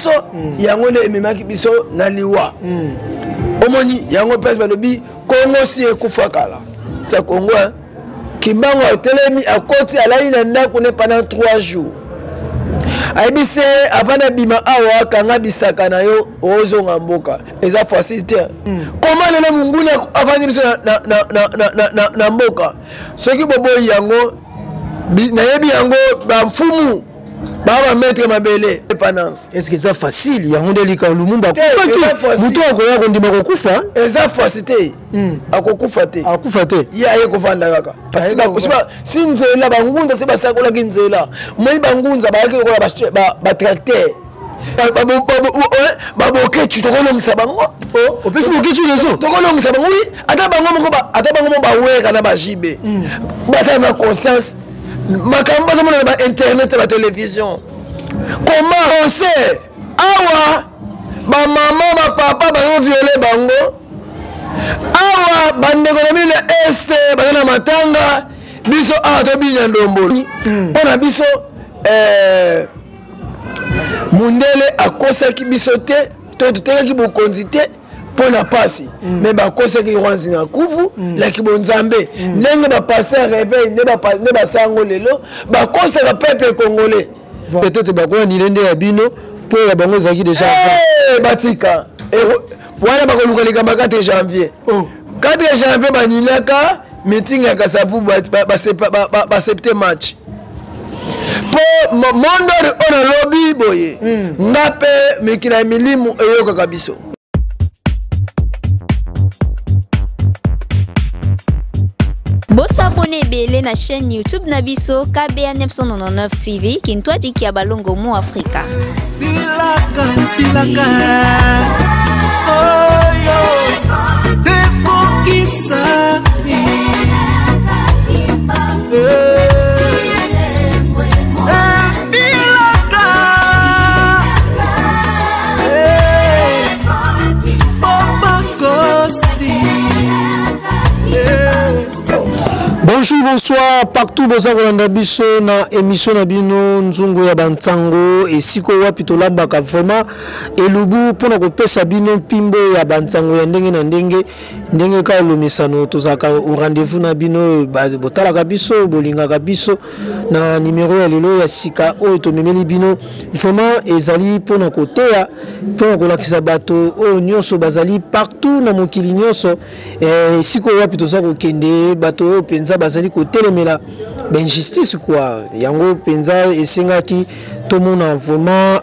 biso yango nde ememaki biso na liwa omoni yango place balobi Congo si ekufa kala ta Congo Kimbangu atelemi akoti alai na ndako ne pendant 3 jours aibise avana bima awa kanga bisaka na yo ozonga mboka eza facilité comment lelo munguni avani biso na mboka soki boboyi yango na yebi yango ba mfumu baba maître mabele dépendance est-ce que c'est facile yango ndelika lumumba kufa muto akoya kondima kokufa eza facilité akokufa te ya ye kovanda kaka parce que si nzela bangunza se basakola kinzela moi bangunza bayaki kola ba tracteur babokechu tokolongisa bango opesi bokechu leso tokolongisa bango oui ata bango moko baweka na bajibe basala na conscience makambo bazomona na internet ba télévision comment on sait awa ba maman ba papa bazo violer bango awa bandeko na bino este bazana matanga biso awa to binya ndomboli pona biso mundele akosaki biso te to tutekaki bokonzi te pona pasi mais bakosaki rwanzinga kuvu laki bonzambe ndenge bapasteur réveil ne basango lelo bakosaka peuple congolais peut-être bakola nilende ya bino po ya bango zaki déjà batika wana bakoluka likambo 4 janvier 4 janvier banilaka meeting ya Kasavu basepte match po mondori ona lobi boye ngape mikina milimu eyokaka biso. Bosso abonné belé na chaîne YouTube Nabiso KBA 999 TV qui toi dit qu'il y a balongo mo Africa. Pilaka oh yo dekokisa Bonjour, bonsoir, partout boza kolanda biso na émission na bino nzungu ya bantango esiko wapi tolambaka vraiment elubu pona kopesa bino pimbo ya bantango ya ndenge na ndenge ka lomisano tozaka au rendez-vous na bino botalaka biso bolingaka biso na numéro ya lelo ya sika oyo tomemeli bino vraiment ezali pona koteya pona kolakisa bato oyo nyonso bazali partout na mokili nyonso esiko wapi toza kokende bato oyo penza bazali kotelemela injustice quoi yango penza esengaki tomona vraiment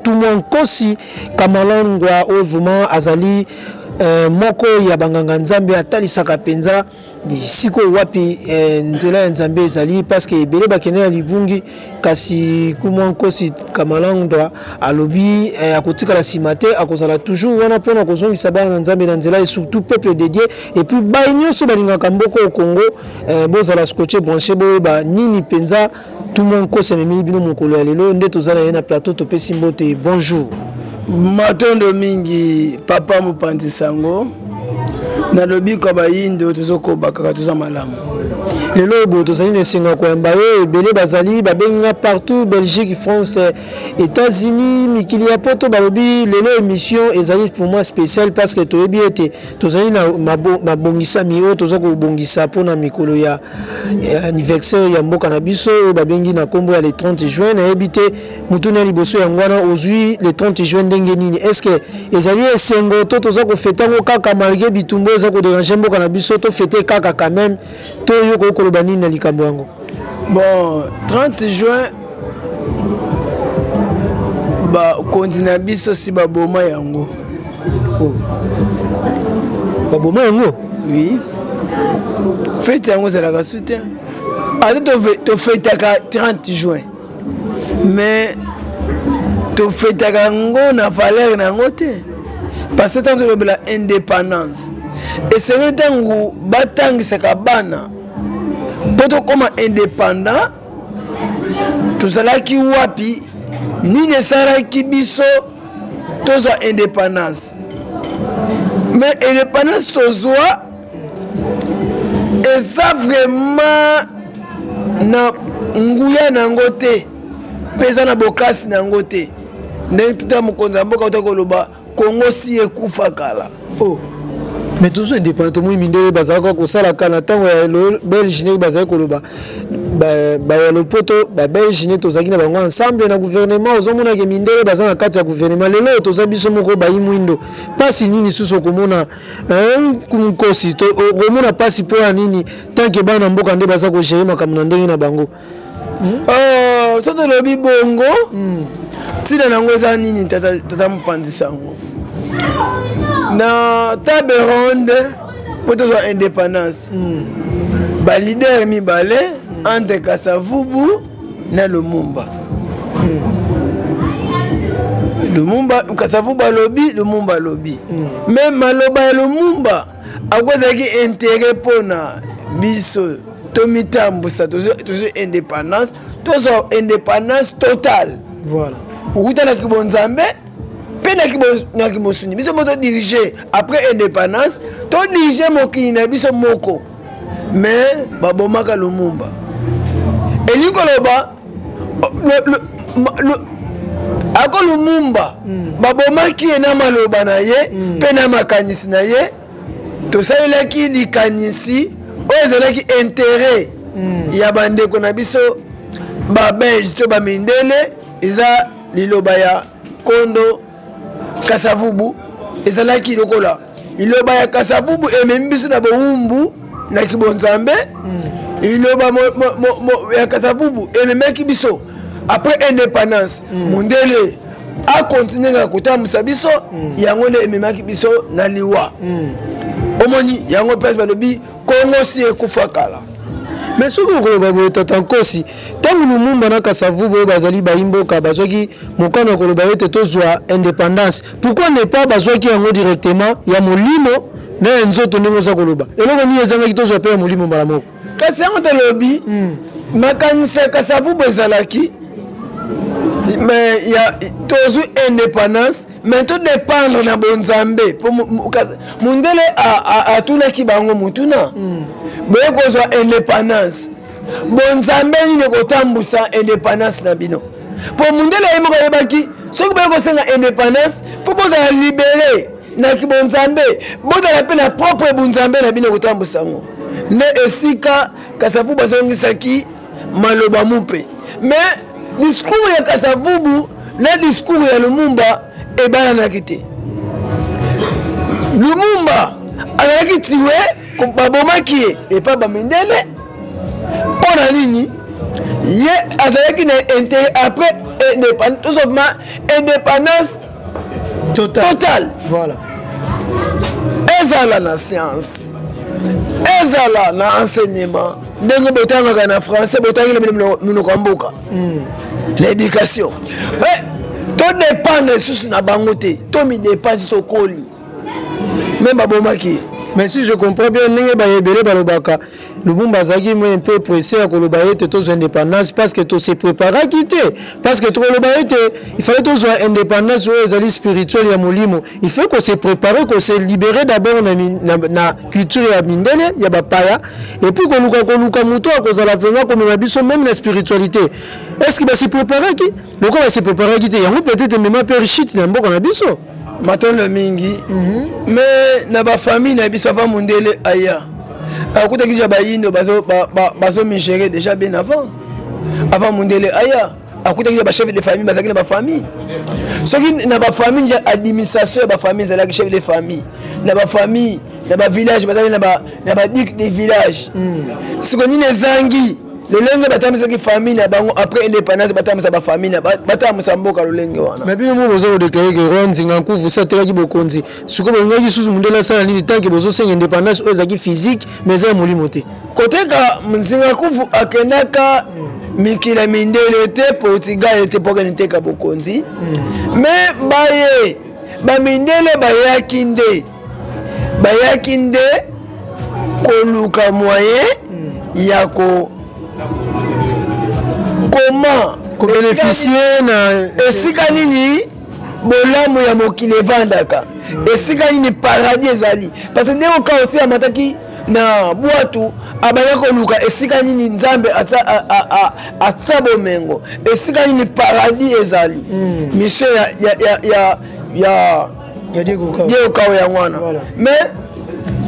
tout monde kosi kamalangwa oyo vraiment azali moko ya banganga nzambe atalisaka penza siko wapi nzela ya nzambe ezali parce que ebele bakende ya libungi kasi kumwa nkosi kamalangwa alobi akotikala nsima te akozala toujours wana mpona kozongisa bana na nzambe na nzela et surtout peuple dédié et puis bai nyonso balingaka mboka au Congo bozala scotché branché boyeba nini penza tout monde nkosi amemeli bino mokolo ya lelo nde tozala ye na plateau topesi mbote bonjour matondo mingi papa mopanzi sango na lobi kwa bayindo tozoko kaka toza malamu lelo bo tozali na esenga koyamba yo ebele bazali babenga partout Belgique France États-Unis mikili ya poto balobi lelo émission ezali pour moi spécial parce que toyebi ete tozali na mabongisa mio toza kobongisa mpona mikolo ya anniversaire ya mboka na biso babengi na kombo ya le 30 juin nayebi te mutuna ya liboso yango wana ozwi le 30 juin ndenge nini est-ce que ezali esengo to toza kofetango kaka malgré bitumbo eza kodéranger mboka na biso to fete kaka quand même to yoko koloba nini na likambo yango bon 30 juin ba kontina biso si baboma yango baboma yango oui fete yango ezalaka soutien ate tofetaka 30 juin mais tofetaka yango na valeur na yango te parce que ntango tolobela indépendance esengeli ntango batangisaka bana mpo tokoma indépendant tozalaki wapi nini esalaki biso tozwa indépendance mais indépendance tozwa eza vraiment na nguya nango te mpe eza na bokasi nango te ndenge tuta mokonzi ya mboka uta koloba Congo si ekufa kala. Oh. Mais toujours indépendant, tout le monde mindele bazaka ko sala kana tango ya Belge ne bazaka koloba. Ba le poto ba Belge ne tozaki na bango ensemble na gouvernement ozomona ke mindele bazaka kati ya gouvernement lelo tozabiso moko ba imwindo. Pasi nini suso komona kumkosi to komona pasi po nini tant que bana mboka nde bazaka ko gérer makambo na ndenge na bango. Toto lobi bongo. Tina nango eza nini tata mopandisa yango. Na table ronde pour toute indépendance. Ba leader mibale entre Kasavubu na Lumumba. Lumumba Kasavubu lobby, Lumumba lobby. Même maloba Lumumba akozaki intérêt pona biso tomitambusa toujours indépendance, toujours indépendance totale. Voilà. Ukuta na kibonzambe na kibosuni biso moto diriger après indépendance to diriger mokini na biso moko mais babomaka Lumumba elikoloba ako Lumumba babomaki na maloba na ye pe na makanisi na ye tosalelaki likanisi oyo ezalaki intérêt ya bandeko na biso babelge to bamindele eza liloba ya Kondo Kasavubu ezalaki lokola liloba ya Kasavubu ememi biso na bowumbu na kibonzambe liloba ya Kasavubu ememaki biso après indépendance mundele a continuer à kotambusa biso yango nde ememaki biso na liwa omoni yango pese balobi Congo si ekufa kala. Mais ce que vous avez dit, tant que Lumumba na Kasavubu bazali baimboka bazwaki mokano koloba ete tozwa indépendance, pourquoi ne pas bazwaki yango directement ya molimo na nzoto ndenge za koloba eloko ni ezanga ki tozwa pe molimo mbala moko kasi yango tolobi makanisa Kasavubu ezalaki mais ya tozwa indépendance mais tout dépendre na bonzambe pour mundele a tunaki bango mutuna boye kozwa indépendance bonzambe ni kotambusa indépendance na bino pour mundele yemoko yebaki soki boye kosenga indépendance faut bozala libéré na kibonzambe bozala pe na propre bonzambe na bino kotambusa ngo ne esika Kasavubu bazongisaki maloba mupe mais discours ya Kasavubu na discours ya Lumumba ebalanaki te. Lumumba azalaki tiwe babomaki ye epa bamindele mpona nini ye azalaki na intérêt après indépendance totale. Voilà. Ezala na science ezala na enseignement ndenge botangaka na français botangela minoko ya mboka l'éducation to dépendre susu na bango te to mi dépendre tokoli même babomaki. Mais si je comprends bien ndenge bayebele balobaka Lumumba azaki un peu pressé à koloba ete tozwa indépendance parce que to se préparer quitter parce que to koloba ete il fallait tozwa indépendance oyo ezali spirituel ya molimo il faut qu'on se prépare qu'on se libérer d'abord na culture ya mindele ya bapaya et puis koluka muto akozala penga komema biso même la spiritualité est-ce que ba se préparer ki loko ba se préparer quitter yango peut-être même père shit na mboka na biso matondo mingi mais na ba famille na biso va mundele aya akuta kija bayindo bazo migérer déjà bien avant mundele aya akuta kija ba chef de famille bazaki na ba famille soki na ba famille administration ba famille zala chef de famille na ba famille na ba village bazali na ba duc de village siko ni nezangi lolenge batamisa famille na bango après indépendance batamisa ba famille batamisa mboka lolenge wana mais bien mo bozo déclarer que Rwanda nkuvu satela ki bokonzi siko bonga ki susu mundela sala ni tant que bozo senga indépendance ozaki physique mais za molimo te koteka mzinga kuvu akenaka mikila mindele te Portugal te poka niteka bokonzi mais baye ba mindele bayaki nde koluka moyen yako comment bénéficier na esika nini bolamu ya mokili evandaka esika nini paradis ezali parce que ndenge okaoti amataki na bwatu abaya koluka esika nini nzambe atsa bomengo esika nini paradis ezali mission ya Dieu kawe ya mwana mais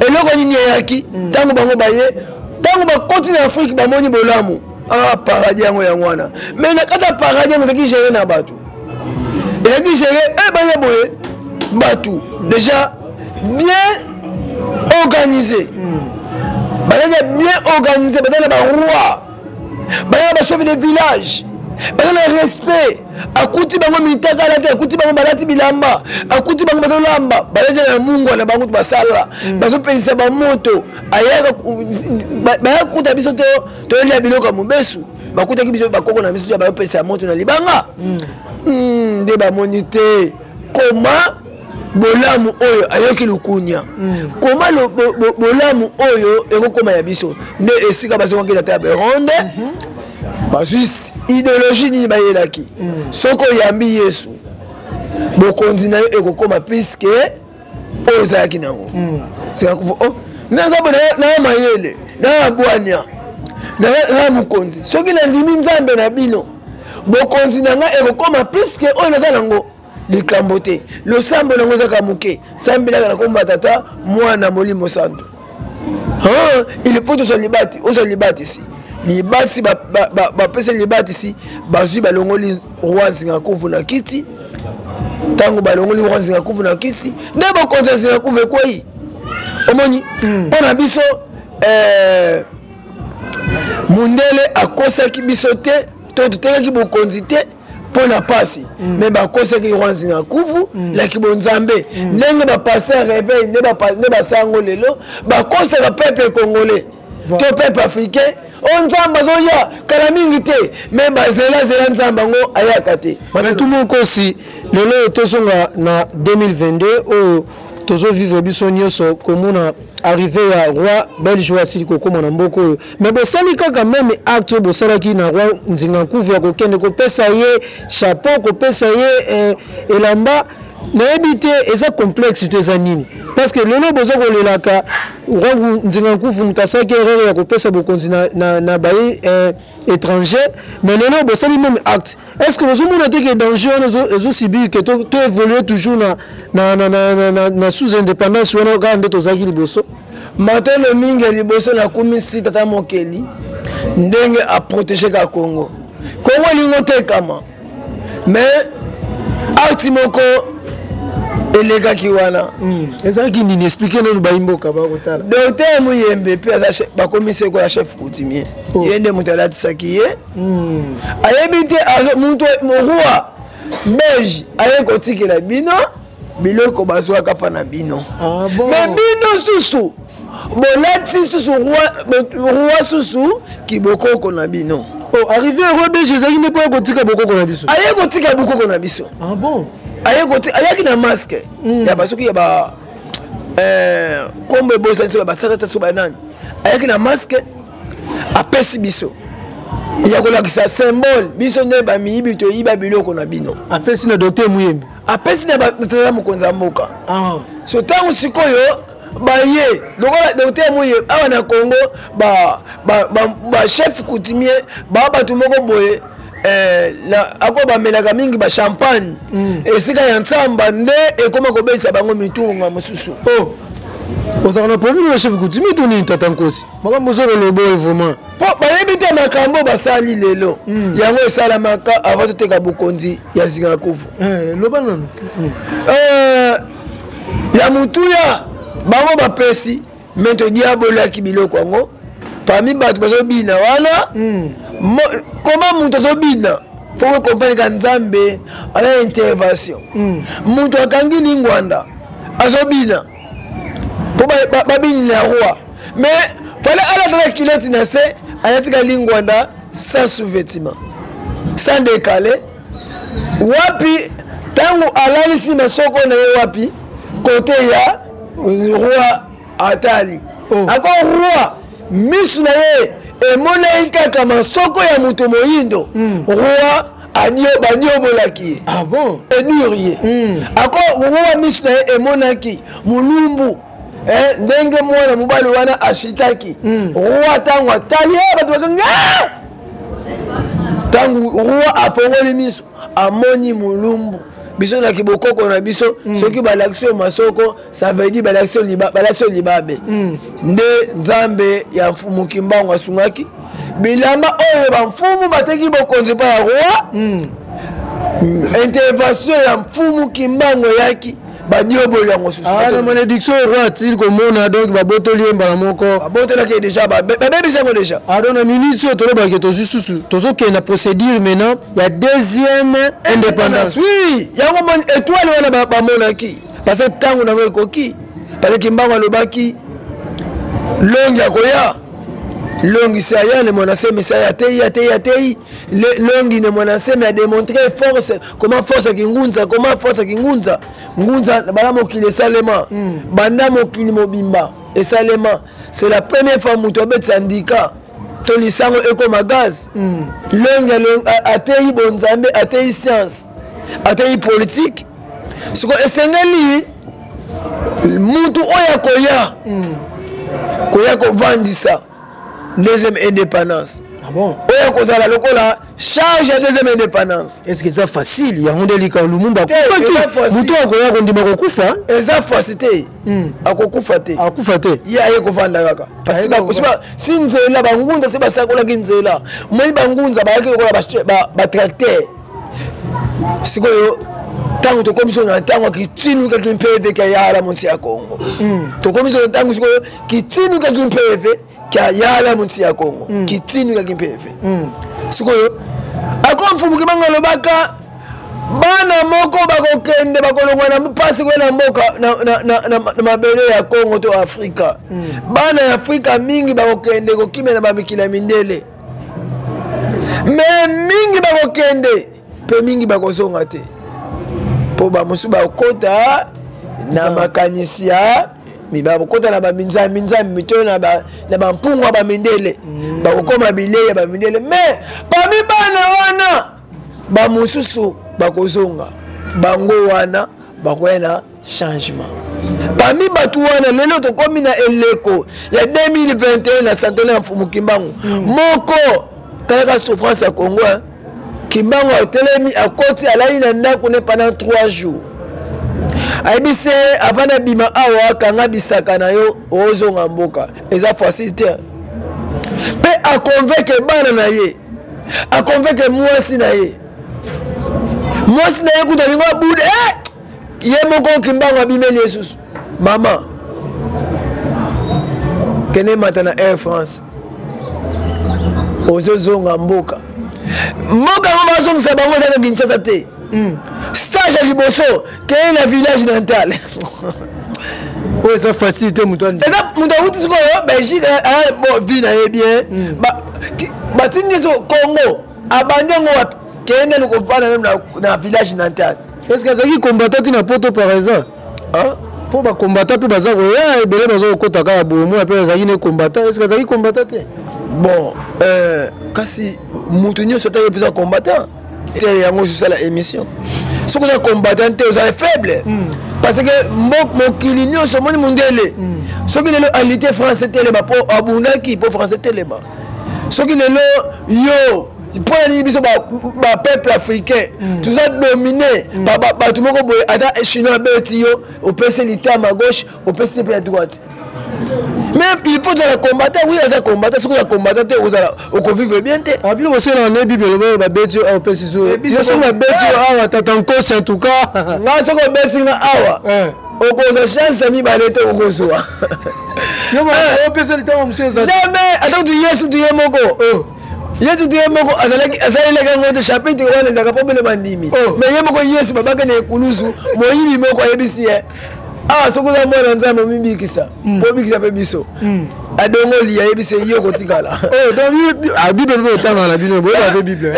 eloko nini yaki tango bango baye tango bakoti na Afrique bamoni bolamu paradis yango ya mwana mais nakata paradis yango zaki gérer na batu ezaki gérer baya boye batu déjà bien organisé bien organisé ba roi ba chef de village ba respect akuti bango mitaka la te akuti bango balati bilamba akuti bango batolamba balaje na mungu na bango basala bazo pensa ba moto ayaka ba kuta biso to elia biloko mubesu bakuta ki biso bakoko na biso ba pensa moto na libanga nde ba monite koma bolamu oyo ayoki lukunya koma bolamu oyo ekokoma ya biso nde esika bazongela ta beronde ba juste idéologie ni bayelaki soko yambi Yesu bokonzi na yo ekokoma puisque ozaki nango c'est ko naza bona na mayele na bwanya na mukonzi soki na ndimi nzambe na bino bokonzi nanga ekokoma puisque oyo naza nango likambo te losambo nango ezaka moke sambelaka na komba tata mwana molimo santo il faut to libati ozo libati si libati bapesa libati si bazwi balongoli roi Zingakuvu na kiti tango balongoli roi Zingakuvu na kiti nde bokonzi Zingakuvu ekwei omoni mpona biso mundele akosaki biso te to totekaki bokonzi te pona pasi mais bakosaki roi Zingakuvu laki bonzambe ndenge bapasteur réveil ne basango lelo bakosaka peuple congolais to peuple africain on nzamba zoya kala mingi te mais bazela nzamba ngo ayaka te tout mon kosi lelo tozonga na 2022 o tozo vivre biso nyonso komona arrivé à roi belge wasili kokoma na mboko mais bosali kaka même acte bosalaki na roi Nzingakuvu ya kokende kopesa ye chapeau kopesa ye elamba na ebité eza complexe to eza nini parce que lelo bozo kolelaka roi Nzingakuvu mutasaki erreur ya kopesa bokonzi na baye étranger mais lelo bosali même acte est-ce que bozo mona te que danger on ezo subir que to évoluer toujours na sous indépendance wana gande tozaki liboso matolo mingi liboso na kumisi tata mokeli ndenge a protéger ka Congo lingo tekama mais acte moko elega kiwana ezaki nini expliquer nous baimboka ba kotala docteur Muyembe pe aza bakomise ko la chef coutumier yende mutalati saki ye ayebite azo muntu roi belge ayeko tikela bino biloko bazwa kapa na bino mais bino susu bolati susu roi susu kibokoko na bino arrivé roi belge ezaki ne pas kotika bokoko na biso ayeko tika bokoko na biso ayaki na masque ya basoki ya ba kombe bosa nso ba tsaka tso ba nani ayaki na masque apesi biso ya kolakisa symbole biso ne ba miyibi to yiba biloko na bino apesi na docteur Muyembe apesi na batata mokonza mboka so tango sikoyo baye docteur Muyembe awa na Congo ba chef coutumier ba batu moko boye ako bamelaka mingi ba champagne esika ya ntsamba nde ekoma kobetisa bango mitunga mosusu ozana problème na chef coutumier to ni tata nkosi makambo zo lobo vraiment po bayebi te makambo basali lelo yango esalamaka avant toteka bokonzi ya Zingakuvu loba nanu ya mutuya bango bapesi mais todiabolaki biloko yango parmi bato bazobina wana comment mutu azobina faut comprendre ka nzambe ala intervention mutu akangi lingwanda azobina po babini na roi mais fallait ala tala kiloti na se ayatika lingwanda sans sous-vêtement sans décaler wapi tango alalisi na soko na ye wapi côté ya roi atali encore roi misu na ye emonai kaka masoko ya mutu moyindo roi badiobolaki bon enurie ako roi misu na ye emonaki mulumbu ndenge mwana mobali wana ashitaki roi tango atali bato bakanga tango roi afongoli miso amoni mulumbu biso na kibokoko na biso soki balakisio masoko ça veut dire balakisio libabe nde nzambe ya mfumu Kimbangu asungaki bilamba oyo bamfumu bateki bokonzi pa ya roi intervention ya mfumu Kimbangu yaki badiobolo yango susu na malédiction roi atil komona donc babotoli mbala moko babotolaki déjà babebisango déjà na minute oyo tolobaki tosususu tozokende na procédure maintenant ya deuxième indépendance oui yango moni étoile wana bamonaki parce que ntango nango ekoki parce que Kimbangu alobaki longi akoya longi c'est aya le monaseme c'est atei longi ne monaseme a démontré force comment force kingunza ngunza bala mokili esalema banda mokili mobimba esalema c'est la première fois mutu abeti syndicat to lisango ekoma gaz longi atei bonzambe atei science atei politique siko esengeli mutu oyo koya kovandisa deuxième indépendance. Ah bon? Oya kozala lokola charge ya deuxième indépendance. Est-ce que c'est facile? Ya honde lika Lumumba kufa ki mutu akoya kondima kokufa? Eza facile. Akokufa te. Akufa te. Ya aye kovanda kaka. Parce que si nzela bangunza se basakola ki nzela. Moi bangunza ba yaki kola ba tracteur. Sikoyo tango tokomiso na tango kitinuka kimpeve ka yala monti ya Kongo. Tokomiso na tango sikoyo kitinuka kimpeve ka yala monti ya Kongo. Kitinuka kimpeve. Sikoyo ako mfumu Kimbangu lobaka bana moko bakokende bakolongwa na mpasi kwela mboka na mabele ya Kongo to Afrika. Bana ya Afrika mingi bakokende kokimela babikila mindele. Mais mingi bakokende pe mingi bakozonga te. Po ba musu bakota na makanisia miba bakota na baminza mito na ba mpungwa ba mindele bakokoma bileye ba mindele mais pami bana wana ba mususu bakozonga bango wana bakwena changement pami batu wana lelo tokomi na eleko ya 2021 na santole ya mfumu Kimbangu moko kaka souffrance ya Congo Kimbangu atelemi akoti alai na ndako ne pendant 3 jours aibise avana bima awa kanga bisaka na yo ozonga mboka eza facilité pe a convaincre bana na ye a convaincre mwasi na ye kutalinga bude ye moko Kimbangu abimeli yesusu mama kene matana Air France ozozonga mboka mboka bazongisa bango za Kinshasa te stage à liboso quel est le village natal ouais ça facilité mutandi eza mutu wuti siko Belgique bon vie na bien ba tindi so Congo abandengo kende le kopana na village natal est-ce que ça qui combattant na poto par exemple pour ba combattant pe baza ko ya ebele bazo kota ka bomo apela za ne combattant est-ce que ça qui combattant bon kasi mutu nyo sota yepesa combattant c'est yango sur la émission ce que ça combattant te vous êtes faible parce que mokili nyo so moni mundele soki lelo alité français telema po abunaki po français telema soki lelo yo pour la biso ba peuple africain tout ça dominé ba tout moko boye ata chinois beti yo au PC l'itama à gauche au PC à droite. Mais il faut la combattre, oui, ça combattre, ce que la combattre, on vivre bien. Ah bien, c'est dans la Bible, on va bêtir au PCSO. Ils sont la bêtir à Tatanko, en tout cas. Non, ce qu'on bêtir à Awa. On pose la chance, ça m'y balette au Rosso. Non, on peut se le temps, monsieur. Jamais, attends, tu y es sous du Yamoko. Yesu tu yemoko azali la chapitre wana za kapombe le bandimi. Mais yemoko Yesu babaka ne kulusu, moyibi moko yebisi sokoza mwana nzambe mibikisa bobikisa pe biso adongo liya yebise yo kotikala donc bible no tanga na bino boya pe bible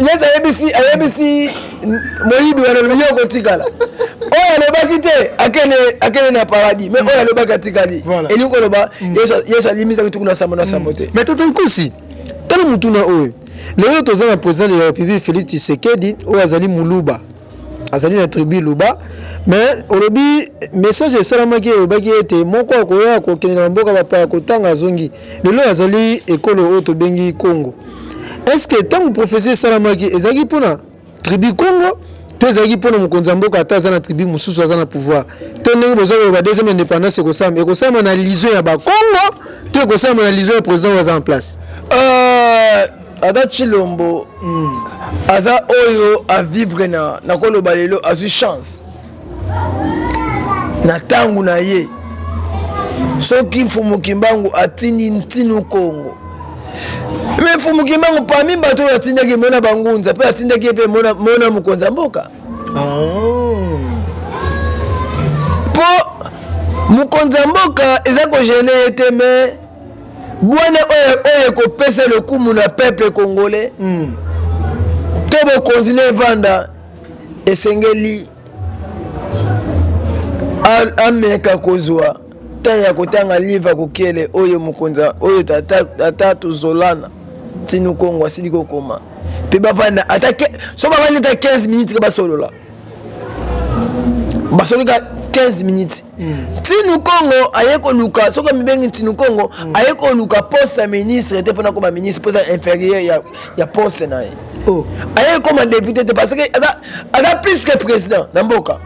yeza yebisi moyibi wana yo kotikala oya lobaki te akene na paradis mais oya lobaka tikali elingo loba yesu alimisa kutuku na samona samote mais toto nkosi tala mutuna oyo lelo tozana président de la République Félix Tshisekedi oyo azali muluba azali na tribu Luba mais olobi message esalamaki elobaki ete moko akoya kokende na mboka bapaya kotanga azongi lelo azali ekolo oyo tobengi Congo. Est-ce que tant que professeur esalamaki ezalaki mpona tribu Congo to ezalaki mpona mokonzi ya mboka ata aza na tribu mosusu aza na pouvoir to ndenge boza koloba deuxième indépendance ekosama na lizo ya bakongo to ekosama na lizo ya président oyo aza en place? Ada Chilombo aza oyo a vivre na koloba lelo azwi chance na tangu na ye soki Mfumu Kimbangu atindi ntinu Congo mais Mfumu Kimbangu parmi bato oyo atindaki mona bangunza mpe atindaki mpe mona mokonzi ya mboka po mokonzi ya mboka eza kogene ete me bwana oyo ekopesa lokumu na peuple congolais to bokontinue evanda esengeli ameka kozwa ta ya kotanga livre kokele oyo mokonza oyo tata tozolana tinu Kongo asili kokoma mpe bavanda so bavandi ata 15 minutes ke basolola basoloka 15 minutes tinu Kongo aye koluka soki mibengi tinu Kongo aye koluka poste ya ministre te mpona koma ministre poste inférieur ya poste na ye aye koma député te parce que aza plus que président na mboka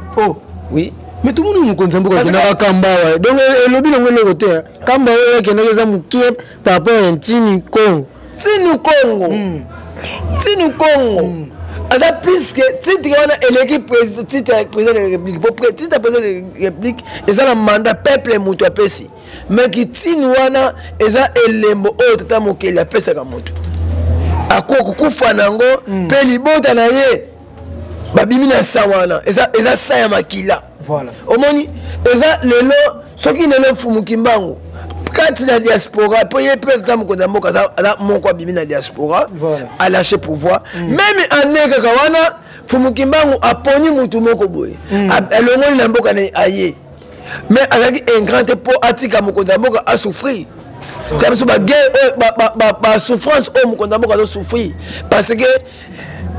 oui. Mais tout le monde mokonzi ya mboka akendaka kamba wa donc elobi nango eloko te kamba oyo akendaki eza mokie par rapport à tinu Congo tinu Congo aza plus que titre wana eleki titre ya président de la république po titre ya président de la république eza na mandat peuple moto apesi mais ki tinu wana eza elembo oyo tata mokeli apesaka moto akoki kokufa nango mpe libota na ye babimi na sa wana eza sa ya makila. Voilà. Omoni eza lelo soki lelo Mfumu Kimbangu kati na diaspora po ye pe tata mokonzi ya mboka aza moko abimi na diaspora a lâché pouvoir même aneka kawana Mfumu Kimbangu aponi mutu moko boye elongoli na mboka na aye mais azalaki un grand te po atika mokonzi ya mboka asouffrir comme so ba guerre ba souffrance o mokonzi ya mboka azo souffrir parce que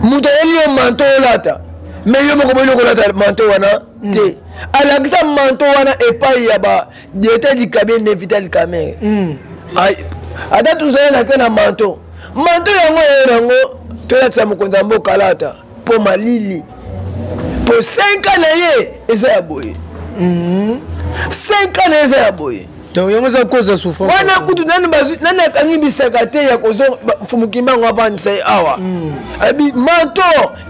mutu eli yo manto olata mais yo moko boye kolata manto wana te alakisa manto wana epai ya ba directeur du cabinet Vital Kamerhe ata tuzali na ke na manto yango yango tolatisa mokonzi ya mboka alata po malili po 5 ans na ye eza ya boye 5 ans na ye eza ya boye yango eza cause ya souffrance wana kutu nani akangi bisaka te ya kozonga Mfumu Kimbangu avandisa ye awa abi manto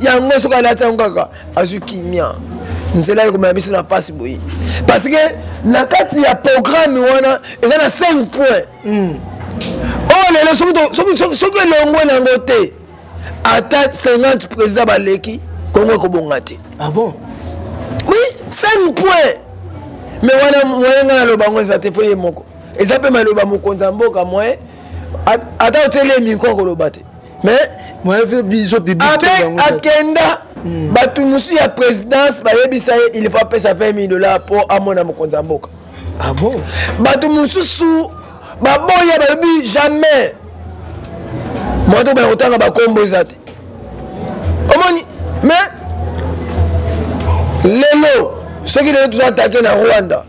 yango soki alati yango kaka azwi kimia nzela ye komema biso na pasi boye parce que na kati ya programme wana eza na 5 points oyo lelo soki elongwe nango te ata 50 président baleki Kongo ekobonga te. Ah bon? Oui, 5 points. Mais wana moyen nga loba ngo za te foye moko. Eza pe maloba mokonza mboka moyen ata otele miko ko loba te. Mais moyen biso bibi akenda batu musu ya présidence ba yebisa il faut payer $20,000 pour amona mokonza mboka. Ah bon? Batu mususu ba boya ba yebi jamais. Moto ba otanga ba kombo zate. Omoni mais lelo ceux qui doivent attaquer na Rwanda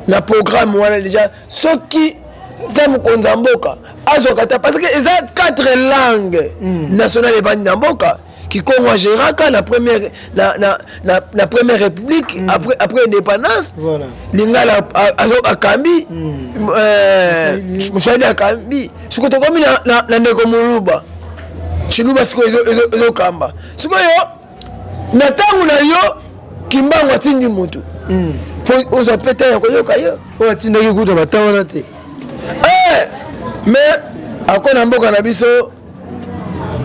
na programme wana déjà ceux qui t'aiment mokonza mboka azokata parce que ils ont 4 langues nationales evandi na mboka qui Congo géraka la première la première république après indépendance voilà lingala akambi mushali akambi sikoto komi na ndeko muluba chiluba siko ezo kamba siko yo na tangu na yo Kimbangu atindi mutu faut oza peta ya koyoka yo o atinda ki kuta batawa na te mais akona mboka na biso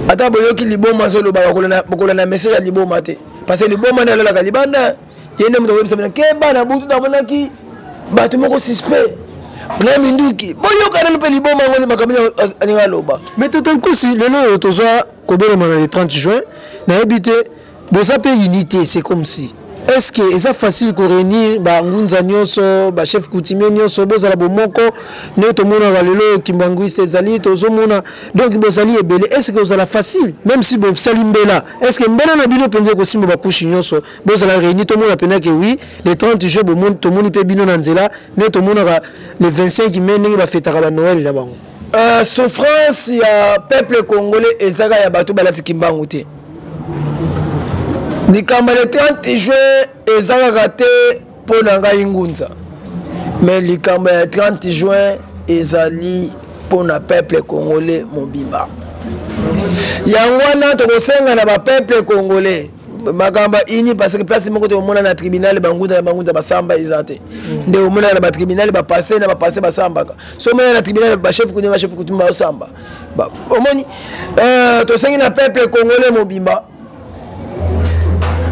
ata boyoki liboma zolo bakola na message ya liboma te parce que liboma na lola libanda yende mutu webisa na keba na butu na monaki batu moko suspect na minduki boyoka na pe liboma ngozi makamenya aninga loba mais total kosi lelo toza kobelo na le 30 juin na habité boza pe unité c'est comme si est-ce que c'est facile de réunir ngunza nyonso ba chef coutumier nyonso bozala bomoko ne to mona balelo kimbanguiste ezali tozo mona donc bozali ebele est-ce que c'est facile même si bon salimbela est-ce que mbela na bino penze ko simba ba couche nyonso bozala réunir to mona pena que oui les 30 jours bo monde to moni pe bino na nzela ne to mona le 25 mai ndenge ba fêtera ba Noël na bango souffrance ya peuple congolais ezaka ya bato balati kimbangu te likambo le 30 juin ezalaka te mpo na ngai ngunza mais likambo ya 30 juin ezali mpo na peuple congolais mobimba yango wana tokosenga na bapeuple congolais makambo ini parce que place moko tomona na tribunal bangunza basamba eza te nde omona na batribunal bapase na bapase basambaka so omona na tribunal bachef coutume basamba omoni tosengi na peuple congolais mobimba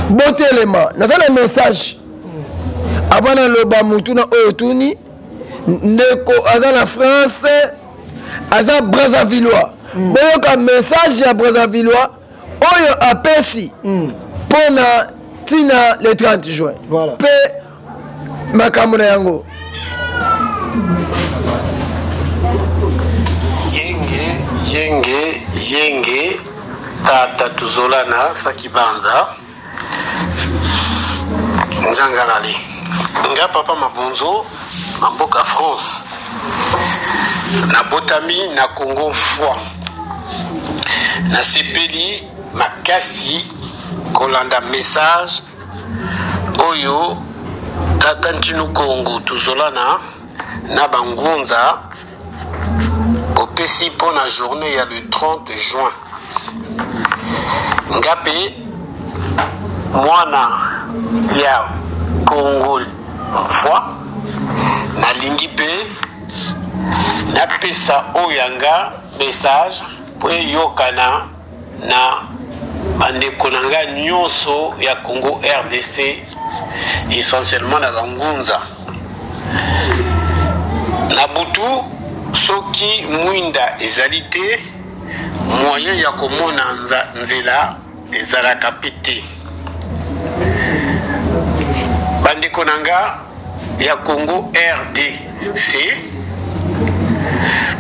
botelema naza na message avant naloba mutu na oyo tuni ndeko aza na France aza Brazzavillois boyoka message ya Brazzavillois oyo apesi pona tina le 30 juin voilà. Pe makambo na yango yenge tata tuzolana sakibanza njangalali nga papa mabonzo mamboka France na botami na Congo foi na sepeli makasi kolanda message oyo tata ntinu Congo tuzolana na bangunza opesi pour la journée ya le 30 juin ngape mwana ya Congo foi na lingi pe na pesa oyanga message po yokana na bandeko nanga nyonso ya Congo RDC essentiellement na bangunza na butu soki mwinda ezali te moyen ya komona nzela ezalaka pete bandeko nanga ya Congo RDC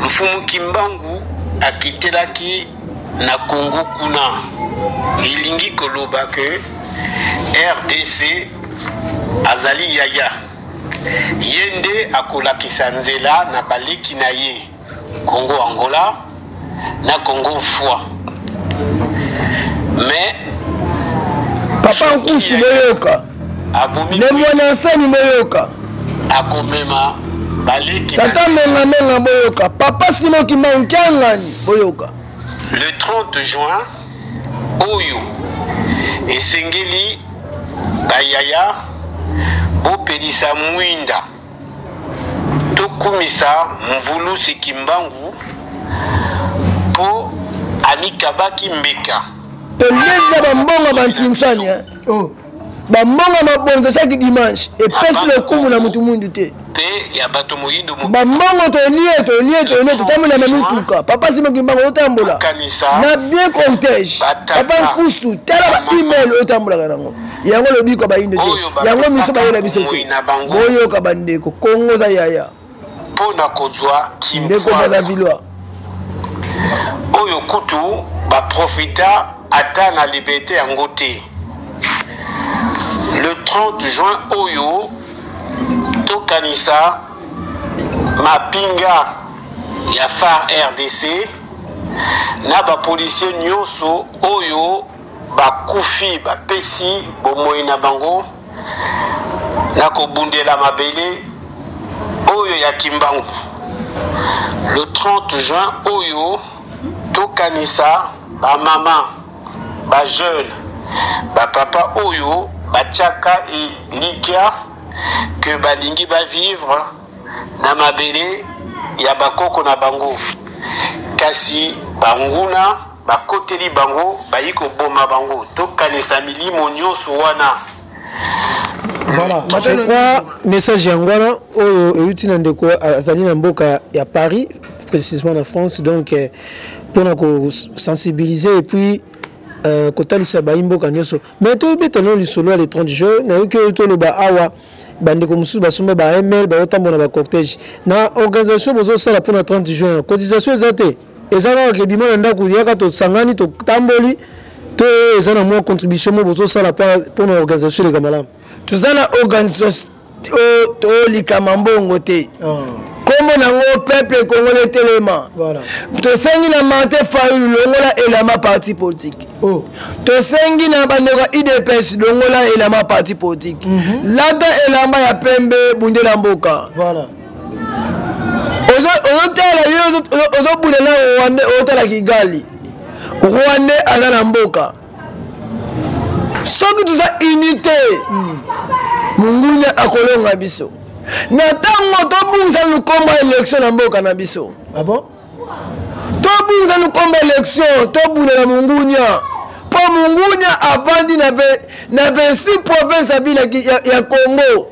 mfumu Kimbangu akitelaki na Congo kuna ilingi koloba ke RDC azali yaya yende akolakisa nzela na baleki na ye Congo Angola na Congo foi mais papa nkusu boyoka ne mwana nsani boyoka akomema baleki tata menga boyoka papa Simon Kimbangu nkangani boyoka le 30 juin oyo esengeli bayaya bopelisa mwinda tokumisa mvulusi Kimbangu po anikabaki mbeka toleza bambonga bantinsani bambonga mabonza chaque dimanche epesi lokumu na mutu mundu te pe ya bato moyindo bambongo tolie totambola na mituka papa Simon Kimbangu otambola na bien cortège papa nkusu tala ba email otambolaka nango yango lobiko bayindo te yango miso bayela biso te boyoka bandeko Kongo za yaya pona kozwa ndeko Brazzavillois oyo kutu ba profita ata na liberté yango te le 30 juin oyo tokanisa mapinga ya phare RDC na ba policier nyonso oyo bakufi bapesi bomoi na bango na kobundela mabele oyo ya Kimbangu le 30 juin oyo tokanisa ba mama ba jeune ba papa oyo bachaka elikia que balingi ba vivre na mabele ya bakoko na bango kasi banguna bakoteli bango bayiko boma bango tokanisa milimo nyonso wana. Voilà, je crois message yangwana oyo euti na ndeko azali na mboka ya Paris précisément en France donc pour nous sensibiliser et puis kotalisa baimboka nyonso mais to betano lisolo les 30 jours na que to lo ba awa bande comme sous basomba ba ML ba otambola ba cortège na organisation bozo sala pour na 30 juin cotisation ezate ezana ke bimona ndako yaka to sangani to tamboli to ezana mo contribution mo bozo sala pour na organisation les kamala tout ça na organisation to likamambongo te comme nango peuple congolais telema voilà to sengi na mante fayu longola elama parti politique to sengi na bandeko IDPS longola elama parti politique lata elamba ya pembe bundela mboka voilà ozo tela yo ozo bundela Rwanda otala Kigali Rwanda azana mboka soki tuza unité mungunya akolonga biso na tango tobungisa lukomba élection na mboka na biso ah bon tobungisa lukomba élection tobundela mungunya po mungunya avandi na 26 provinces abila ya Congo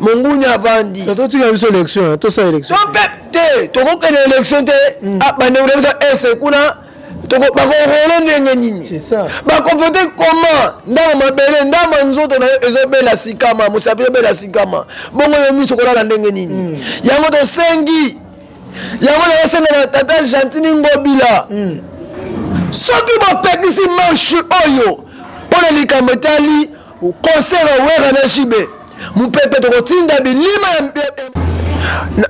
mungunya avandi totika biso élection to sa élection te tokokende élection te bande ulemisa est kuna toko bakoro ndenge nini c'est ça bakonvote comment ndama mabele ndama nzoto na ezobela sikama musabi ezobela sikama bongo yo miso kolala ndenge nini yango to sengi yango na senga na tata Gentini Ngobila soki bapekisi marche oyo pona likambo tali concert wera na shibe mupepe tokotinda bilima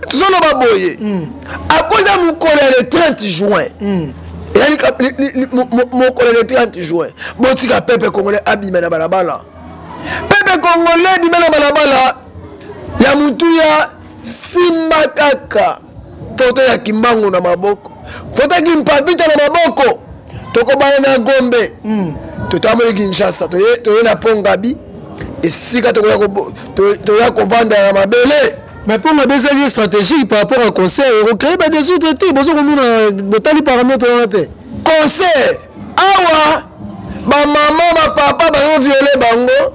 tuzolo baboye akoza mukolo le 30 juin mokolo le 30 juin botika peuple congolais abima na balabala peuple congolais abima na balabala ya mutuya simba kaka foto ya kimbangu na maboko foto ya kimpavita na maboko tokobana na Gombe totamole Kinshasa toye na Pongabi esika toya kovanda na mabele. Mais pour ma deuxième stratégie par rapport au concert, on crée des autres types. Vous avez des paramètres dans la tête. Concert, awa, ba maman, ba papa, ba violer bango.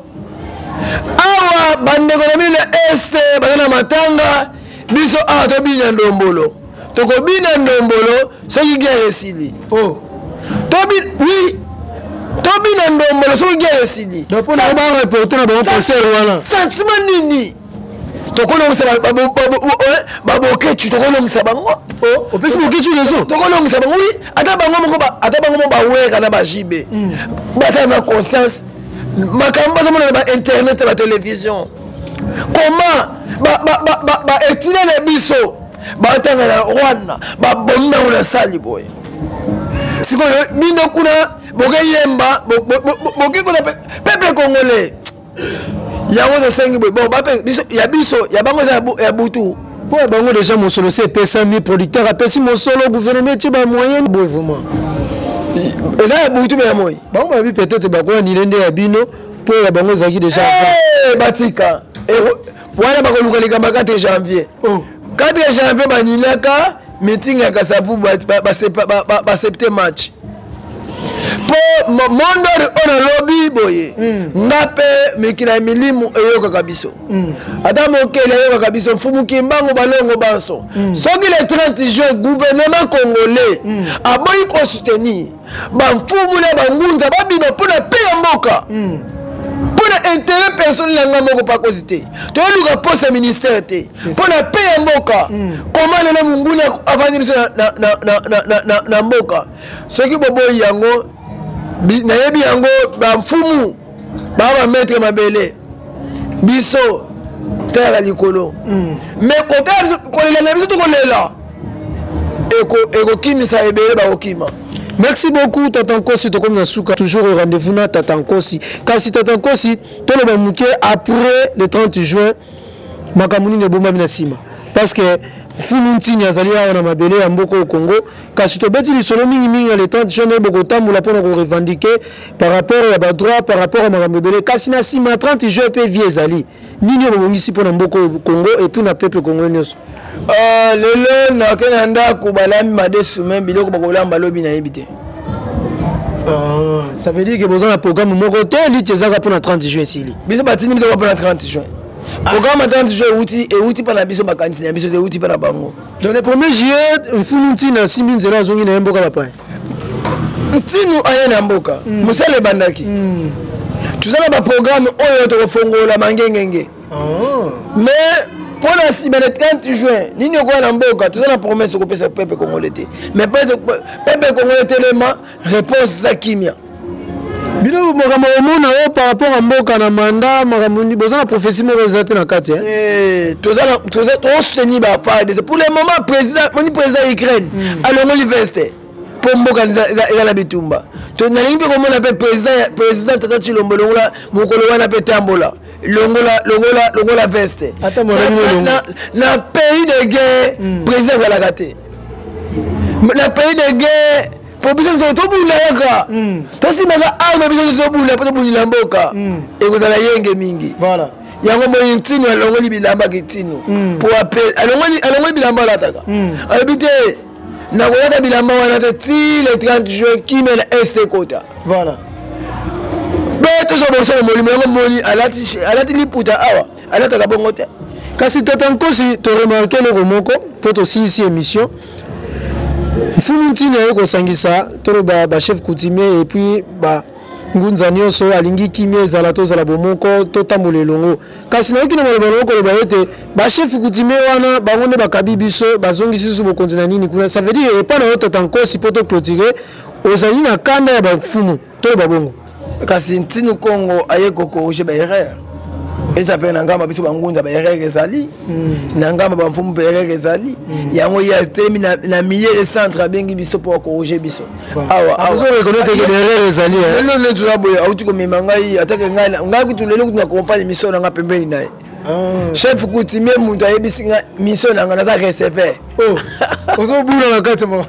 Awa, ba ndégonomi le este, ba na matanga, biso a to bina ndombolo. Toko bina ndombolo, so qui guerre sili. Oh. Tobi, oui. Tobi na ndombolo, so qui guerre sili. Donc pour nous reporter na bon concert voilà. Sentiment nini? Tokolongisa babokechu tokolongisa bango opesi bokechu lezo tokolongisa bango oui ata bango mo baweka na bajibe basa na conscience makambo bazomona ba internet ba télévision comment ba etinele biso batanga na Rwanda babomba na sali boy sikoyo bino kuna bokeyemba bokekona peuple congolais yango to sengi bon ya biso ya bango ya butu po bango déjà mon solo c'est PSM producteur apesi mon solo gouvernement ti ba moyen bon vraiment eza ya butu ya moyi bango ba bi peut-être ba ko ni lende ya bino po ya bango zaki déjà batika wana ba ko lukalika ba 4 janvier 4 janvier baninaka meeting ya Kasavu ba septembre match po mondori ona lobby boye ngape mikina milimu eyoka kabiso ata mokele eyoka kabiso mfumu kimbango balongo banso soki le 30 juin gouvernement congolais aboyi ko soutenir ba mfumu na bangunza babima pona peya mboka pona intérêt personnel nga moko pa cosité to luka poste ministère te pona peya mboka comment lelo munguni avandi biso na mboka soki boboyi yango nayebi yango bamfumu baba maître mabele biso tala likolo mais kolela na biso tokolela ekokimisa ebele bakokima. Merci beaucoup Tata Nkosi to comme na suka toujours au rendez-vous na Tata Nkosi kasi Tata Nkosi to le bamuke après le 30 juin makamuni ne bomba bina sima parce que Fumunti Nyazali na mabele ya mboko au Congo kasi to beti lisolo mingi le 30 juin ne boko tambula pona ko revendiquer par rapport à ba droit par rapport à mabele kasi na sima 30 juin pe viezali nini bongisi pona mboko au Congo et puis na peuple congolais nyos lelo na kena ndako balami madesu même biloko bakolamba lobi na yebite. Ça veut dire que besoin un programme moko te li tezaka pona 30 juin sili biso batini biso pona 30 juin programme 30 juin outi pana biso bakanisi biso de outi pana bango donc le 1er juillet Fumunti na Simbinzela zongi na mboka papa ntinu aye na mboka musale bandaki tuzala ba programme oyo to fongola mangengenge mais pour la semaine 30 juin nini ko na mboka tuzala promesse ko pesa peuple congolais mais peuple congolais tellement réponse za kimia bino makambo omona o par rapport à mboka na manda makambo ndi bozana prophétie moko zate na kati tozala soutenir ba fa pour le moment président Ukraine alors l'université pour mboka ya la bitumba to na lingi ko mona pe président Tata Chilombo longola mokolo wana pe tambola longola veste na pays de guerre président za la gâté na pays de guerre pour biso to bula yaka to simaka arme biso to bula pour bula mboka et vous allez yenge mingi voilà yango mo yintino alongoli bilamba kitino pour appel alongoli bilamba la taka habité na koyaka bilamba wana te ti le 30 juin qui met la ST quota voilà beto so boso molimo yango moli alati liputa awa alata ka bongo te kasi tata nkosi to remarquer le romoko poto si ici émission mfumu ntino yoko sangisa to ba chef coutumier et puis ba ngunza nyonso alingi kimia ezala tozala bomoko totambola elongo kasi nayoki na maloba loko loba ete bachef coutumier wana bango nde bakabi biso bazongisi biso bokonzi na nini kuna ça veut dire epa na yo tata nkosi po toclotire ozali na kanda ya bafumu toloba bongo kasi ntinu kongo aye kokorige baerreur eza mpe na ngamba biso bangunza baerreur ezali na ngamba bamfumu mpe erreur ezali yango ya telemi na milieu de centre abengi biso mpo akorige biso lelo nde toza boye auti komema ngai atake ngai kutu lelo kutu na compagne miso na nga pembeni na ye chef coutumier moto ayebisi nga miso na nga naza receveur ozobula na kati moko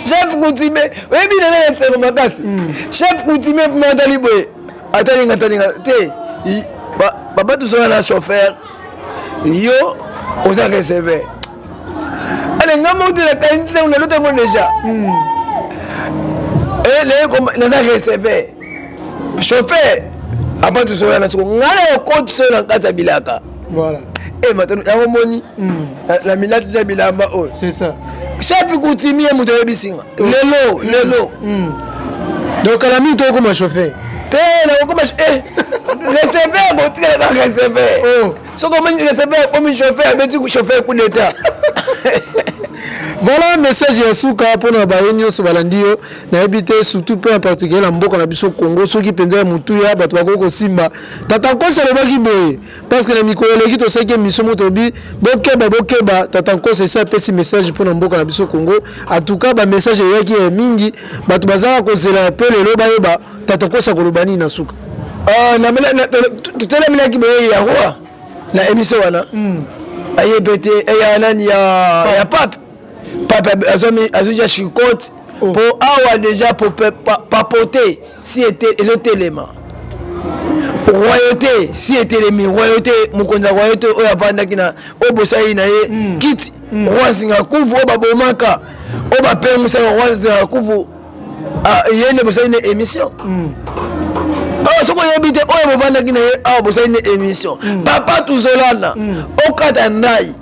chef coutumier oyebi naza receveur makasi chef coutumier mpona atali boye atalinga te papa tozola na chauffeur yo oza receveur ale nga motela kanisa una lotango déjà naza receveur chauffeur apa tozola na siko ngana okoti so na kata bilaka voilà maintenant yango moni la milati ya bilamba oyo c'est ça chef coutumier moto yebisinga lelo donc la minute okoma chauffeur receveur botikala na receveur soko omanyi receveur okomi chauffeur abeti chauffeur coup d'état voilà message ya suka mpona baye nyonso balandi yo nayebi te surtout mpe en particulier na mboka na biso Congo soki mpenza ya motuya bato bakoki kosimba tata nkosi alobaki boye parce que na mikolo eleki tosaki émission mo tobi bokeba tata nkosi esi apesi message mpona mboka na biso Congo en tout cas bamessage eyaki ya mingi bato bazala kozela mpe lelo bayeba tata nkosi akoloba nini na suka tutelemelaki boye ya roi na émission wana ayebete eya nani ya pape azoja chikote po awa déjà po papoter si ezotelema royauté si etelemi royauté mokonzi ya royauté oyo avandaki na oyo bosali na ye kiti roi zinga kuvu oyo babomaka oyo bapengisaka roi zinga kuvu ye nde bosali na émission soko oyebi te oyo bovandaki na ye awa bosali na émission papa tuzolana okata ndai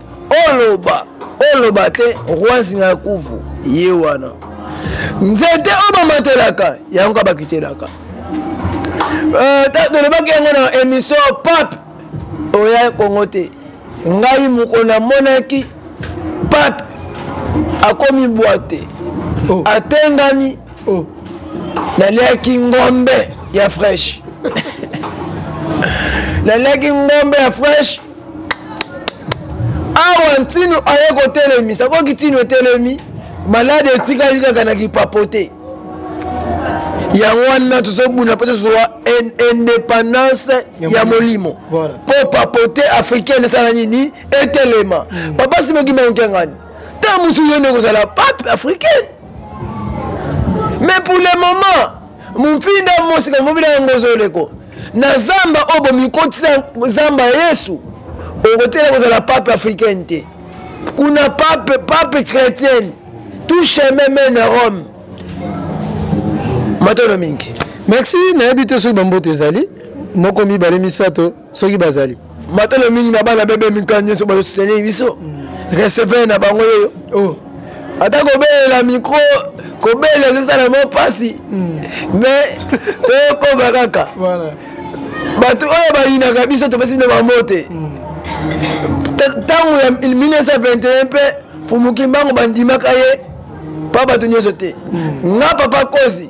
oloba te roi zinga kuvu ye wana nzete oyo bamatelaka yango bakitelaka tolobaki yango na émission pape oya kongo te ngai moko namonaki pape akomi bwate atengami naliaki ngombe ya fresh naliaki ngombe ya fresh awa ntino aye kotelemisa koki ntino etelemi malade etikali kaka na kipapote yango wana tozobuna mpe tozwa indépendance ya molimo mpo papote africaine esala nini etelema papa simoki mankengani ta mosu ye nde kozala pape africaine mais pour le moment mumfinda mosika mobila yango ozoleko na zamba oyo bomikotisa zamba yesu okotela kozala pape africaine te kuna pape chrétienne tout chemin mène à Rome matano mingi merci nayebi te soki bambote ezali moko mibale misato soki bazali matano mingi na bana bebe mikanye so bazosoutenir biso receveur na bango oyo ata kobelela micro kobelela ezosala mo pasi mais toyokova kaka bato oyo bayinaka biso topesi bino bamote ntango ya 1921 mpe fumuki mbango bandimaka ye pa bato nyonso te nga papa kosi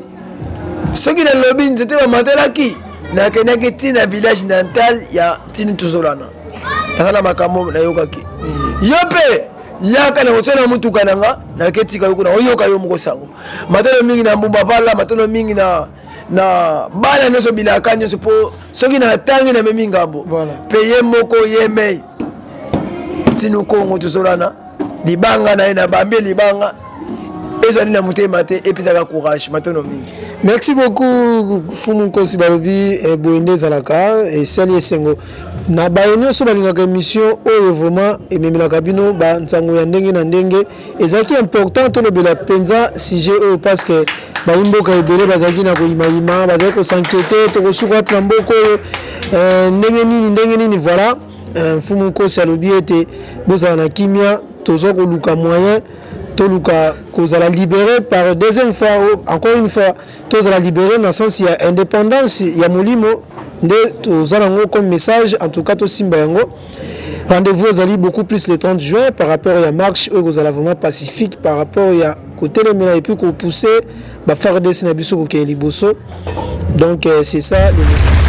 soki nalobi nzete bamatelaki nakendaki ntina village natal ya ntini tozolana nakana makambo nayokaki yo mpe yaka na kotsona mutuka nanga naketika yo kuna oyoka yo moko sango matano mingi na mbumba vala matano mingi na bana nyonso bilaka nyonso mpo soki na tangi na memi ngambo mpe ye moko ye mei ntino kongo tozolana libanga na ye na bambie libanga ezali na motema te epesaka courage matano mingi. Merci beaucoup Fumu Kosi balobi boyende ezalaka esali esengo na baye nyonso balingaka émission oyo vraiment ememelaka bino bantango ya ndenge na ndenge ezalaki important tolobela mpenza sujet oyo parce que bayimboka ebele bazalaki na koyimayima bazalaki kosankete tokosuka wapi na mboka oyo ndenge nini voilà Fumu Kosi alobi ete bozala na kimia tozwa koluka moyen toluka kozala libéré par deuxième fois encore une fois tozala libéré dans le sens il y a indépendance il y a molimo nde tozala ngo comme message en tout cas to simba yango rendez-vous aux beaucoup plus le 30 juin par rapport à la marche où vous allez vraiment pacifique par rapport à côté le mena et puis qu'on pousser ba faire des sinabiso ko liboso donc c'est ça le message.